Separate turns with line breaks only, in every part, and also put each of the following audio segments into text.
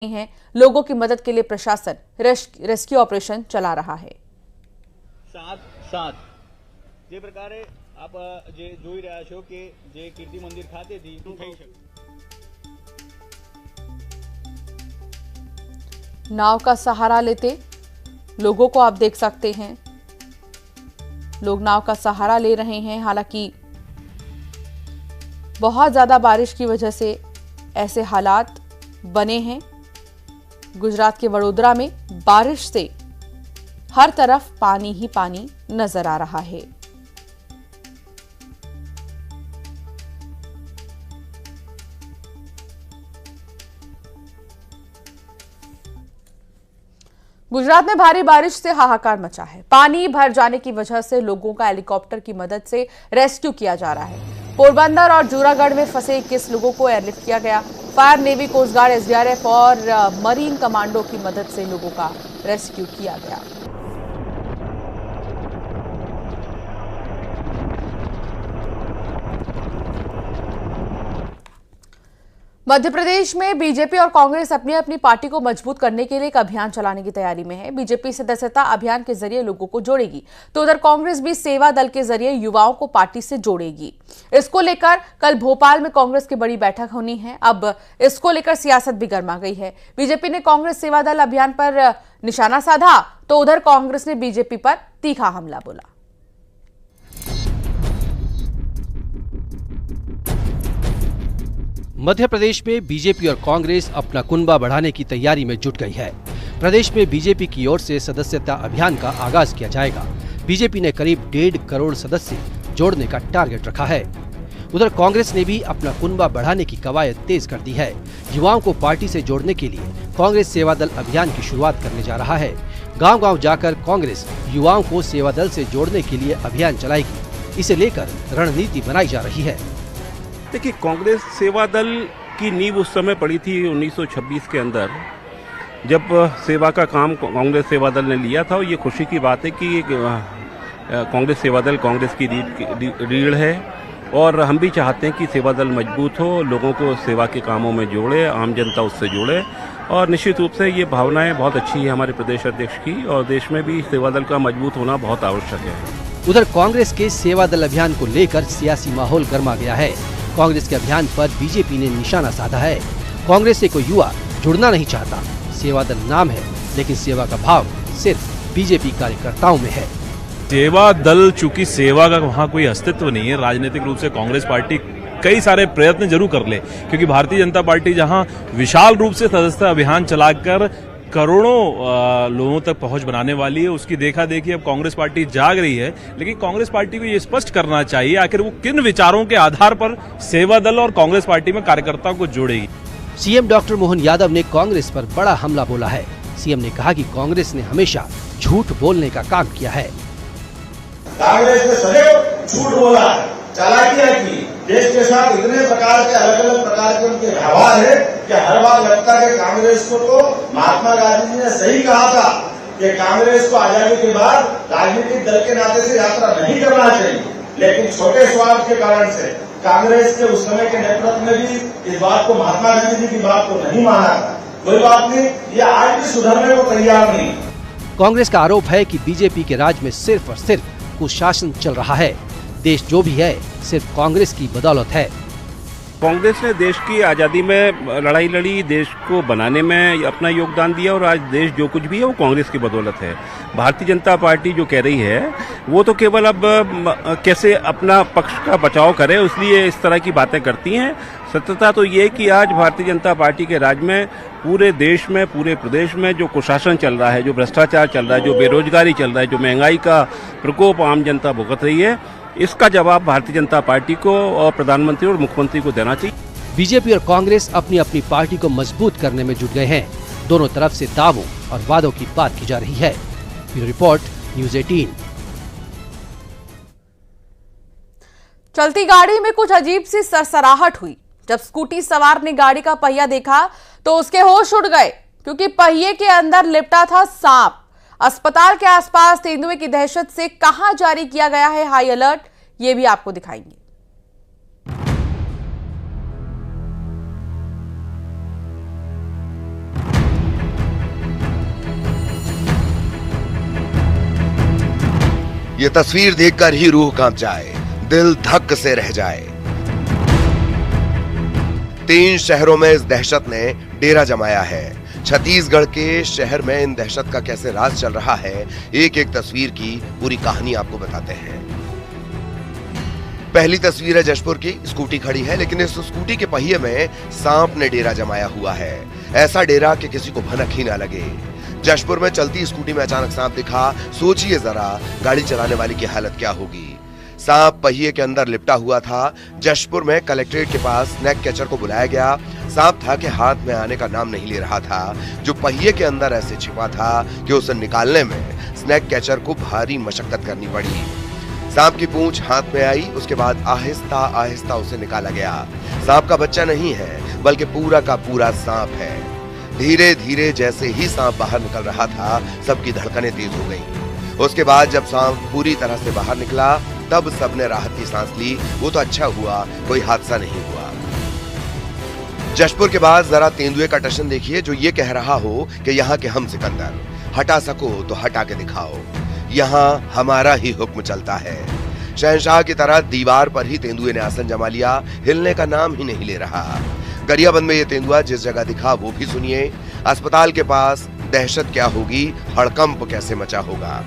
हैं। लोगों की मदद के लिए प्रशासन रेस्क्यू ऑपरेशन चला रहा है।
साथ जे प्रकारे आप जे જોઈ રહ્યા છો કે જે કીર્તિ મંદિર ખાતેથી થઈ શકે।
नाव का सहारा लेते लोगों को आप देख सकते हैं, लोग नाव का सहारा ले रहे हैं। हालांकि बहुत ज्यादा बारिश की वजह से ऐसे हालात बने हैं। गुजरात के वडोदरा में बारिश से हर तरफ पानी ही पानी नजर आ रहा है। गुजरात में भारी बारिश से हाहाकार मचा है। पानी भर जाने की वजह से लोगों का हेलीकॉप्टर की मदद से रेस्क्यू किया जा रहा है। पोरबंदर और जूनागढ़ में फंसे 21 लोगों को एयरलिफ्ट किया गया। Fire, navy, coast guard, SDRF और मरीन कमांडो की मदद से लोगों का रेस्क्यू किया गया। मध्य प्रदेश में बीजेपी और कांग्रेस अपनी अपनी पार्टी को मजबूत करने के लिए एक अभियान चलाने की तैयारी में है। बीजेपी सदस्यता अभियान के जरिए लोगों को जोड़ेगी, तो उधर कांग्रेस भी सेवा दल के जरिए युवाओं को पार्टी से जोड़ेगी। इसको लेकर कल भोपाल में कांग्रेस की बड़ी बैठक होनी है। अब इसको लेकर सियासत भी गर्मा गई है। बीजेपी ने कांग्रेस सेवा दल अभियान पर निशाना साधा, तो उधर कांग्रेस ने बीजेपी पर तीखा हमला बोला।
मध्य प्रदेश में बीजेपी और कांग्रेस अपना कुनबा बढ़ाने की तैयारी में जुट गई है। प्रदेश में बीजेपी की ओर से सदस्यता अभियान का आगाज किया जाएगा। बीजेपी ने करीब 1.5 करोड़ सदस्य जोड़ने का टारगेट रखा है। उधर कांग्रेस ने भी अपना कुनबा बढ़ाने की कवायद तेज कर दी है। युवाओं को पार्टी से जोड़ने के लिए कांग्रेस सेवा दल अभियान की शुरुआत करने जा रहा है। गाँव-गाँव जाकर कांग्रेस युवाओं को सेवा दल से जोड़ने के लिए अभियान चलाएगी। इसे लेकर रणनीति बनाई जा रही है।
देखिए, कांग्रेस सेवा दल की नींव उस समय पड़ी थी 1926 के अंदर, जब सेवा का काम कांग्रेस सेवा दल ने लिया था। और ये खुशी की बात है कि कांग्रेस सेवा दल कांग्रेस की रीढ़ है और हम भी चाहते हैं कि सेवा दल मजबूत हो, लोगों को सेवा के कामों में जोड़े, आम जनता उससे जुड़े। और निश्चित रूप से ये भावनाएं बहुत अच्छी है हमारे प्रदेश अध्यक्ष की, और देश में भी सेवा दल का मजबूत होना बहुत आवश्यक है।
उधर कांग्रेस के सेवा दल अभियान को लेकर सियासी माहौल गर्मा गया है। कांग्रेस के अभियान पर बीजेपी ने निशाना साधा है। कांग्रेस से कोई युवा जुड़ना नहीं चाहता। सेवा दल नाम है, लेकिन सेवा का भाव सिर्फ बीजेपी कार्यकर्ताओं में है।
सेवा दल, चूंकि सेवा का वहाँ कोई अस्तित्व नहीं है, राजनीतिक रूप से कांग्रेस पार्टी कई सारे प्रयत्न जरूर कर ले, क्योंकि भारतीय जनता पार्टी जहाँ विशाल रूप से सदस्यता अभियान चलाकर करोड़ों लोगों तक पहुंच बनाने वाली है, उसकी देखा देखी अब कांग्रेस पार्टी जाग रही है। लेकिन कांग्रेस पार्टी को ये स्पष्ट करना चाहिए आखिर वो किन विचारों के आधार पर सेवा दल और कांग्रेस पार्टी में कार्यकर्ताओं को जोड़ेगी।
सीएम डॉक्टर मोहन यादव ने कांग्रेस पर बड़ा हमला बोला है। सीएम ने कहा कि कांग्रेस ने हमेशा झूठ बोलने का काम किया है।
कांग्रेस ने सदैव झूठ बोला, चालाकियां की। देश के साथ इतने प्रकार के अलग अलग प्रकार के उनके व्यवहार है कि हर बार लगता है कि कांग्रेस को तो महात्मा गांधी जी ने सही कहा था कि कांग्रेस को आजादी के बाद राजनीतिक दल के नाते से यात्रा नहीं करना चाहिए। लेकिन छोटे स्वार्थ के कारण से कांग्रेस के उस समय के नेतृत्व में भी इस बात को, महात्मा गांधी जी की बात को नहीं माना था। कोई बात नहीं, ये आज भी सुधरने को तैयार नहीं।
कांग्रेस का आरोप है कि बीजेपी के राज में सिर्फ और सिर्फ कुशासन चल रहा है। देश जो भी है सिर्फ कांग्रेस की बदौलत है।
कांग्रेस ने देश की आज़ादी में लड़ाई लड़ी, देश को बनाने में अपना योगदान दिया, और आज देश जो कुछ भी है वो कांग्रेस की बदौलत है। भारतीय जनता पार्टी जो कह रही है वो तो केवल अब कैसे अपना पक्ष का बचाव करे, इसलिए इस तरह की बातें करती हैं। सत्यता तो ये कि आज भारतीय जनता पार्टी के राज में पूरे देश में, पूरे प्रदेश में जो कुशासन चल रहा है, जो भ्रष्टाचार चल रहा है, जो बेरोजगारी चल रहा है, जो महंगाई का प्रकोप आम जनता भुगत रही है, इसका जवाब भारतीय जनता पार्टी को और प्रधानमंत्री और मुख्यमंत्री को देना चाहिए।
बीजेपी और कांग्रेस अपनी अपनी पार्टी को मजबूत करने में जुट गए हैं। दोनों तरफ से दावों और वादों की बात की जा रही है। Bureau report, news 18।
चलती गाड़ी में कुछ अजीब सी सरसराहट हुई। जब स्कूटी सवार ने गाड़ी का पहिया देखा तो उसके होश उड़ गए, क्योंकि पहिए के अंदर लिपटा था सांप। अस्पताल के आसपास तेंदुए की दहशत से कहां जारी किया गया है हाई अलर्ट, ये भी आपको दिखाएंगे।
ये तस्वीर देखकर ही रूह कांप जाए, दिल धक से रह जाए। 3 शहरों में इस दहशत ने डेरा जमाया है। छत्तीसगढ़ के शहर में इन दहशत का कैसे राज चल रहा है, एक एक तस्वीर की पूरी कहानी आपको बताते हैं। पहली तस्वीर है जशपुर की। स्कूटी खड़ी है, लेकिन इस स्कूटी के पहिए में सांप ने डेरा जमाया हुआ है। ऐसा डेरा कि किसी को भनक ही ना लगे। जशपुर में चलती स्कूटी में अचानक सांप दिखा। सोचिए जरा गाड़ी चलाने वाले की हालत क्या होगी। सांप पहिए के अंदर लिपटा हुआ था। जशपुर में कलेक्ट्रेट के पास स्नैक कैचर को बुलाया गया। सांप था कि हाथ में आने का नाम नहीं ले रहा था, जो पहिए के अंदर ऐसे छिपा था कि उसे निकालने में स्नैक कैचर को भारी मशक्कत करनी पड़ी। सांप की पूंछ हाथ में आई, उसके बाद आहिस्ता आहिस्ता उसे निकाला गया। सांप का बच्चा नहीं है, बल्कि पूरा का पूरा सांप है। धीरे धीरे जैसे ही सांप बाहर निकल रहा था, सबकी धड़कनें तेज हो गईं। उसके बाद जब सांप पूरी तरह से बाहर निकला, तब सबने राहत की सांस ली। वो तो अच्छा हुआ कोई हादसा नहीं हुआ। जशपुर के बाद जरा तेंदुए का टशन देखिए, जो ये कह रहा हो कि यहाँ के हम सिकंदर, हटा सको तो हटा के दिखाओ, यहाँ हमारा ही हुक्म चलता है। शहंशाह की तरह दीवार पर ही तेंदुए ने आसन जमा लिया, हिलने का नाम ही नहीं ले रहा। गरियाबंद में ये तेंदुआ जिस जगह दिखा वो भी सुनिए। अस्पताल के पास दहशत क्या होगी, हड़कंप कैसे मचा होगा।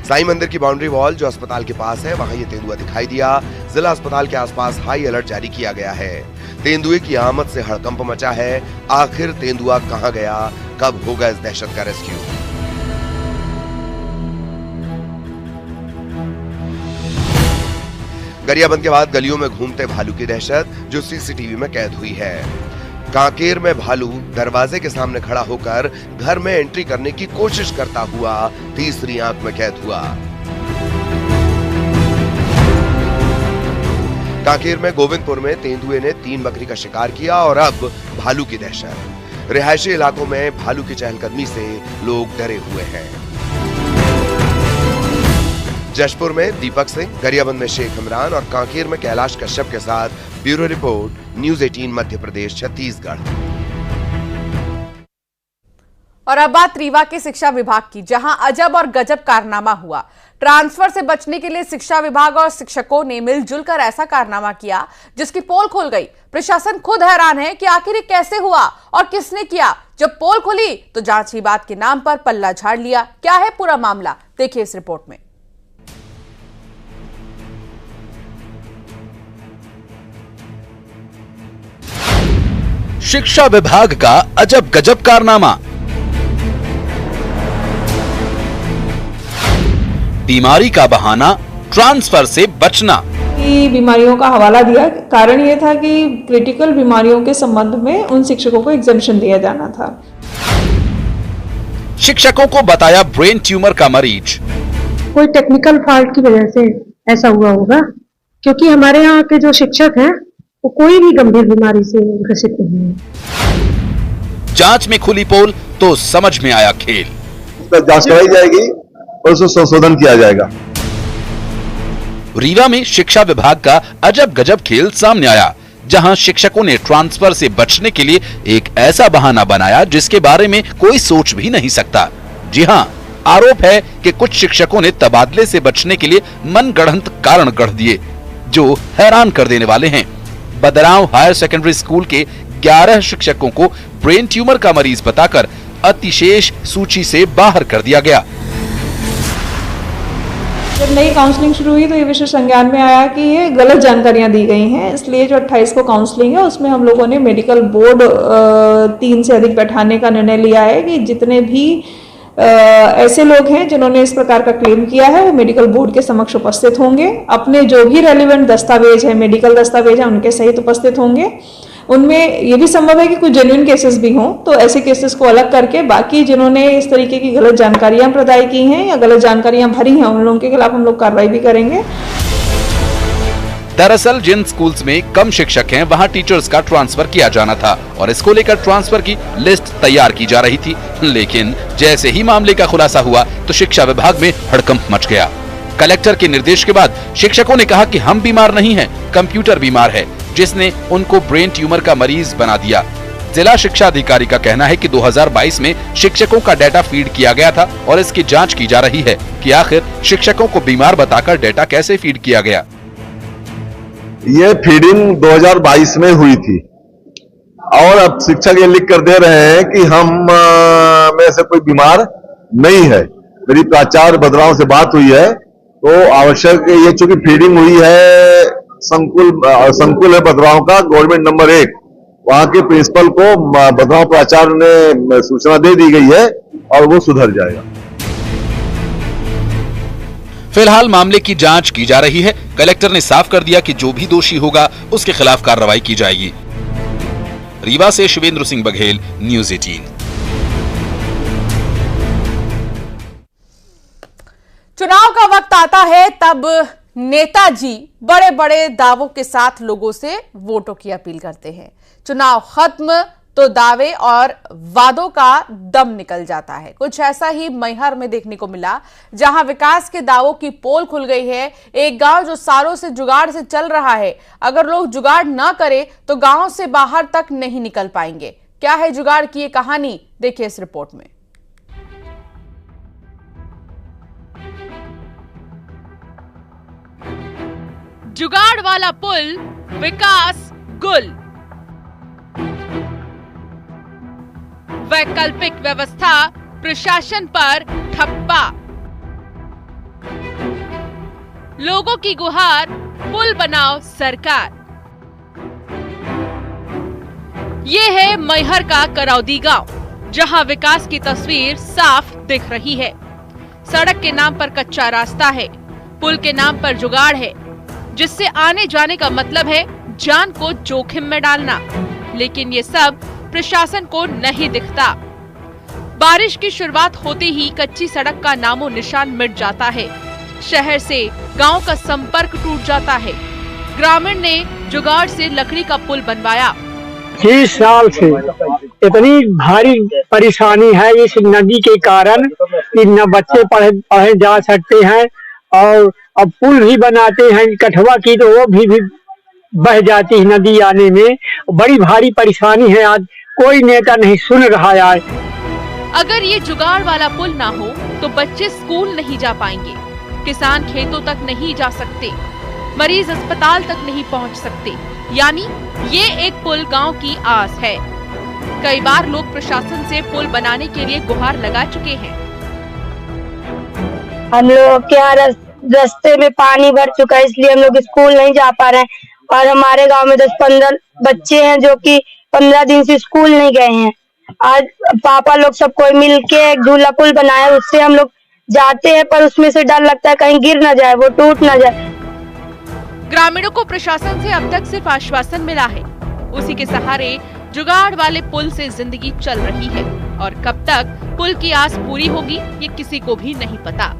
साईं मंदिर की बाउंड्री वॉल जो अस्पताल के पास है, वहां ये तेंदुआ दिखाई दिया। जिला अस्पताल के आसपास हाई अलर्ट जारी किया गया है। तेंदुए की आमद से हड़कंप मचा है। आखिर तेंदुआ कहां गया, कब होगा इस दहशत का रेस्क्यू। गरियाबंद के बाद गलियों में घूमते भालू की दहशत जो सीसीटीवी में कैद हुई है। कांकेर में भालू दरवाजे के सामने खड़ा होकर घर में एंट्री करने की कोशिश करता हुआ तीसरी आंख में कैद हुआ। कांकेर में गोविंदपुर में तेंदुए ने 3 बकरी का शिकार किया और अब भालू की दहशत। रिहायशी इलाकों में भालू की चहलकदमी से लोग डरे हुए हैं। जशपुर में दीपक सिंह, गरियाबंद में शेख इमरान और कांकेर में कैलाश कश्यप के साथ bureau report, news 18 Madhya Pradesh Chhattisgarh.
और अब बात रीवा के शिक्षा विभाग की, जहां अजब और गजब कारनामा हुआ। ट्रांसफर से बचने के लिए शिक्षा विभाग और शिक्षकों ने मिलजुल कर ऐसा कारनामा किया जिसकी पोल खुल गई। प्रशासन खुद हैरान है कि आखिर ये कैसे हुआ और किसने किया। जब पोल खुली तो जांच की बात के नाम पर पल्ला झाड़ लिया। क्या है पूरा मामला, देखिए इस रिपोर्ट में।
शिक्षा विभाग का अजब गजब कारनामा। बीमारी का बहाना, ट्रांसफर से बचना।
बीमारियों का हवाला दिया। कारण यह था कि क्रिटिकल बीमारियों के संबंध में उन शिक्षकों को एग्जेम्पशन दिया जाना था।
शिक्षकों को बताया ब्रेन ट्यूमर का मरीज।
कोई टेक्निकल फॉल्ट की वजह से ऐसा हुआ होगा, क्योंकि हमारे यहाँ के जो शिक्षक हैं वो कोई भी गंभीर बीमारी से ग्रसित नहीं है।
जांच में खुली पोल तो समझ में आया खेल।
उसका जांच कराई जाएगी और उसको संशोधन किया जाएगा।
रीवा में शिक्षा विभाग का अजब गजब खेल सामने आया, जहां शिक्षकों ने ट्रांसफर से बचने के लिए एक ऐसा बहाना बनाया जिसके बारे में कोई सोच भी नहीं सकता। जी हां, आरोप है कि कुछ शिक्षकों ने तबादले से बचने के लिए मनगढ़ंत कारण गढ़ दिए जो हैरान कर देने वाले हैं। बदराव हायर सेकेंडरी स्कूल के 11 शिक्षकों को ब्रेन ट्यूमर का मरीज बताकर अतिशेष सूची से बाहर कर दिया गया।
जब नई काउंसलिंग शुरू हुई तो ये विषय संज्ञान में आया कि ये गलत जानकारियां दी गई हैं। इसलिए जो 28 को काउंसलिंग है उसमें हम लोगों ने मेडिकल बोर्ड 3 से अधिक बैठाने का निर्णय लिया है कि जितने भी ऐसे लोग हैं जिन्होंने इस प्रकार का क्लेम किया है वो मेडिकल बोर्ड के समक्ष उपस्थित होंगे। अपने जो भी रेलिवेंट दस्तावेज है, मेडिकल दस्तावेज है, उनके सहित उपस्थित होंगे। उनमें ये भी संभव है कि कुछ जेन्युइन केसेस भी हों, तो ऐसे केसेस को अलग करके बाकी जिन्होंने इस तरीके की गलत जानकारियां प्रदाय की हैं या गलत जानकारियां भरी हैं, उन लोगों के खिलाफ हम लोग कार्रवाई भी करेंगे।
दरअसल जिन स्कूल्स में कम शिक्षक हैं वहां टीचर्स का ट्रांसफर किया जाना था और इसको लेकर ट्रांसफर की लिस्ट तैयार की जा रही थी। लेकिन जैसे ही मामले का खुलासा हुआ तो शिक्षा विभाग में हड़कंप मच गया। कलेक्टर के निर्देश के बाद शिक्षकों ने कहा कि हम बीमार नहीं हैं, कंप्यूटर बीमार है जिसने उनको ब्रेन ट्यूमर का मरीज बना दिया। जिला शिक्षा अधिकारी का कहना है कि 2022 में शिक्षकों का डेटा फीड किया गया था और इसकी जांच की जा रही है कि आखिर शिक्षकों को बीमार बताकर डेटा कैसे फीड किया गया।
ये फीडिंग 2022 में हुई थी और अब शिक्षक ये लिख कर दे रहे हैं कि हम में से कोई बीमार नहीं है। मेरी प्राचार्य भद्राओं से बात हुई है तो आवश्यक ये चूंकि फीडिंग हुई है संकुल है भद्राओं का गवर्नमेंट नंबर 1, वहां के प्रिंसिपल को भद्राओं प्राचार्य ने सूचना दे दी गई है और वो सुधर जाएगा।
फिलहाल मामले की जांच की जा रही है। कलेक्टर ने साफ कर दिया कि जो भी दोषी होगा उसके खिलाफ कार्रवाई की जाएगी। रीवा से शिवेंद्र सिंह बघेल, न्यूज़ 18।
चुनाव का वक्त आता है तब नेताजी बड़े बड़े दावों के साथ लोगों से वोटों की अपील करते हैं। चुनाव खत्म तो दावे और वादों का दम निकल जाता है। कुछ ऐसा ही मैहर में देखने को मिला, जहां विकास के दावों की पोल खुल गई है। एक गांव जो सालों से जुगाड़ से चल रहा है, अगर लोग जुगाड़ ना करें तो गांव से बाहर तक नहीं निकल पाएंगे। क्या है जुगाड़ की ये कहानी, देखिए इस रिपोर्ट में।
जुगाड़ वाला पुल, विकास गुल। वैकल्पिक व्यवस्था प्रशासन पर ठप्पा। लोगों की गुहार, पुल बनाओ सरकार। ये है मैहर का करौदी गांव, जहां विकास की तस्वीर साफ दिख रही है। सड़क के नाम पर कच्चा रास्ता है, पुल के नाम पर जुगाड़ है, जिससे आने जाने का मतलब है जान को जोखिम में डालना। लेकिन ये सब प्रशासन को नहीं दिखता। बारिश की शुरुआत होते ही कच्ची सड़क का नामो निशान मिट जाता है। शहर से गांव का संपर्क टूट जाता है। ग्रामीण ने जुगाड़ से लकड़ी का पुल बनवाया।
30 साल से इतनी भारी परेशानी है इस नदी के कारण कि न बच्चे पढ़े जा सकते हैं, और अब पुल भी बनाते हैं कठवा की तो वो भी बह जाती है नदी आने में। बड़ी भारी परेशानी है, आज कोई नेता नहीं सुन रहा है।
अगर ये जुगाड़ वाला पुल ना हो तो बच्चे स्कूल नहीं जा पाएंगे, किसान खेतों तक नहीं जा सकते, मरीज अस्पताल तक नहीं पहुंच सकते। यानी ये एक पुल गांव की आस है। कई बार लोग प्रशासन से पुल बनाने के लिए गुहार लगा चुके हैं।
हम लोग के यहाँ रास्ते में पानी भर चुका है, इसलिए हम लोग स्कूल नहीं जा पा रहे हैं। और हमारे गांव में 10-15 बच्चे हैं जो कि 15 दिन से स्कूल नहीं गए हैं। आज पापा लोग सब कोई मिलके एक झूला पुल बनाया, उससे हम लोग जाते हैं, पर उसमें से डर लगता है कहीं गिर ना जाए, वो टूट ना जाए।
ग्रामीणों को प्रशासन से अब तक सिर्फ आश्वासन मिला है। उसी के सहारे जुगाड़ वाले पुल से जिंदगी चल रही है, और कब तक पुल की आस पूरी होगी ये किसी को भी नहीं पता।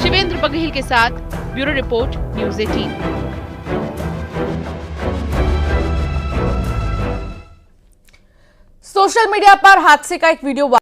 शिवेंद्र बघेल के साथ bureau report, news 18।
Social media पर हादसे का एक वीडियो